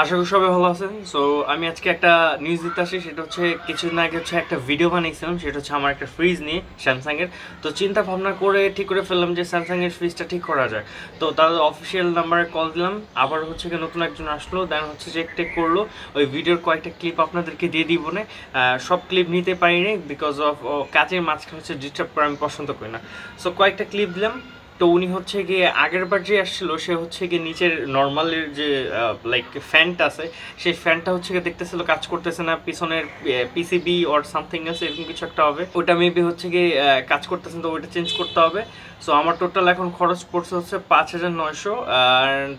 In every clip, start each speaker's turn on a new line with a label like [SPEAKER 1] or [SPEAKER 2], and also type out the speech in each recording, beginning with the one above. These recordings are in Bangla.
[SPEAKER 1] আশা করি সবাই ভালো আছেন। সো আমি আজকে একটা নিউজ দিতে আসি, সেটা হচ্ছে কিছুদিন আগে একটা ভিডিও বানিয়েছিলাম, সেটা হচ্ছে আমার একটা ফ্রিজ নিয়ে স্যামসাংয়ের। তো চিন্তা ভাবনা করে ঠিক করে ফেললাম যে স্যামসাংয়ের ফ্রিজটা ঠিক করা যায়। তো তাদের অফিসিয়াল নাম্বারে কল দিলাম, আবার হচ্ছে কি নতুন একজন আসলো, দেন হচ্ছে চেক টেক করলো। ওই ভিডিওর কয়েকটা ক্লিপ আপনাদেরকে দিয়ে দিব না, সব ক্লিপ নিতে পারিনি বিকজ অফ কাজের মাঝখানে হচ্ছে ডিস্টার্ব করে আমি পছন্দ করি না। সো কয়েকটা ক্লিপ দিলাম। তো উনি হচ্ছে গিয়ে আগের বার যে আসছিল সে হচ্ছে গিয়ে নিচের নর্মালের যে লাইক ফ্যানটা আছে, সেই ফ্যানটা হচ্ছে গিয়ে দেখতেছিল কাজ করতেছে না, পিছনের পিসিবি অর সামথিং আছে, এরকম কিছু একটা হবে, ওটা মেবি হচ্ছে গিয়ে কাজ করতেছে না, তো ওইটা চেঞ্জ করতে হবে। সো আমার টোটাল এখন খরচ পড়ছে হচ্ছে 5,900, অ্যান্ড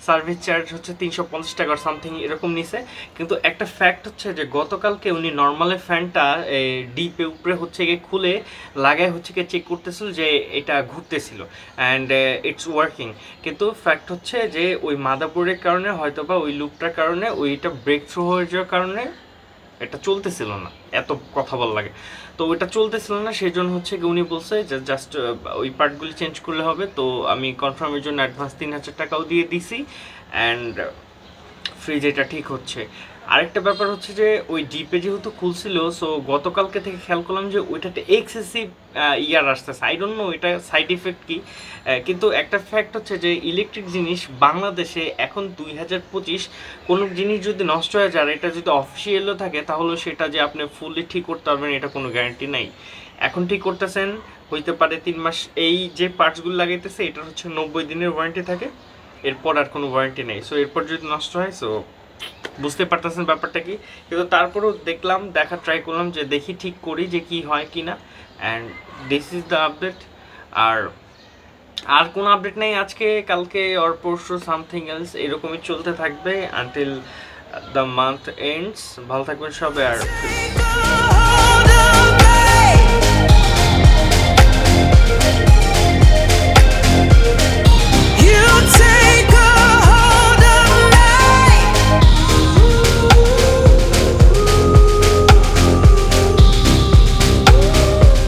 [SPEAKER 1] সার্ভিস চার্জ হচ্ছে 350 টাকা সামথিং এরকম নিছে। কিন্তু একটা ফ্যাক্ট হচ্ছে যে গতকালকে উনি নর্মালের ফ্যানটা ডিপে উপরে হচ্ছে গিয়ে খুলে লাগায় হচ্ছে গিয়ে চেক করতেছিল যে এটা ঘুরতেছিল অ্যান্ড ইটস ওয়ার্কিং। কিন্তু ফ্যাক্ট হচ্ছে যে ওই মাদারবোর্ডের কারণে হয়তো বা ওই লুপটার কারণে ওইটা ব্রেক থ্রু হয়ে যাওয়ার কারণে এটা চলতেছিল না, এত কথা বল লাগে। তো ওইটা চলতেছিল না, সেই জন্য হচ্ছে কি উনি বলছে যে জাস্ট ওই পার্টগুলি চেঞ্জ করলে হবে। তো আমি কনফার্মের জন্য অ্যাডভান্স 3,000 টাকাও দিয়ে দিছি অ্যান্ড ফ্রিজ এটা ঠিক হচ্ছে। আরেকটা ব্যাপার হচ্ছে যে ওই ডিপে যেহেতু খুলছিল, সো গতকালকে থেকে খেয়াল করলাম যে ওইটাতে এক্সেসিভ ইয়ার আসতেছে, আই ডোন্ট নো এটা সাইড ইফেক্ট কি। কিন্তু একটা ফ্যাক্ট হচ্ছে যে ইলেকট্রিক জিনিস বাংলাদেশে এখন 2025 কোনো জিনিস যদি নষ্ট হয়ে যায়, এটা যদি অফিসিয়ালও থাকে, তাহলে সেটা যে আপনি ফুললি ঠিক করতে পারবেন এটা কোনো গ্যারান্টি নাই। এখন ঠিক করতেছেন, হইতে পারে 3 মাস। এই যে পার্টসগুলো লাগাইতেছে এটার হচ্ছে 90 দিনের ওয়ারেন্টি থাকে, এরপর আর কোনো ওয়ারেন্টি নেই। সো এরপর যদি নষ্ট হয়, সো বুঝতে পারতেছেন ব্যাপারটা কি। কিন্তু তারপরেও দেখা ট্রাই করলাম যে দেখি ঠিক করি যে কি হয় কি না। And this is the update. আর আর কোনো আপডেট নেই আজকে, কালকে অর পরশু সামথিং এলস এরকমই চলতে থাকবে আনটিল দ্য মান্থ এন্ডস। ভালো থাকবেন সবাই আর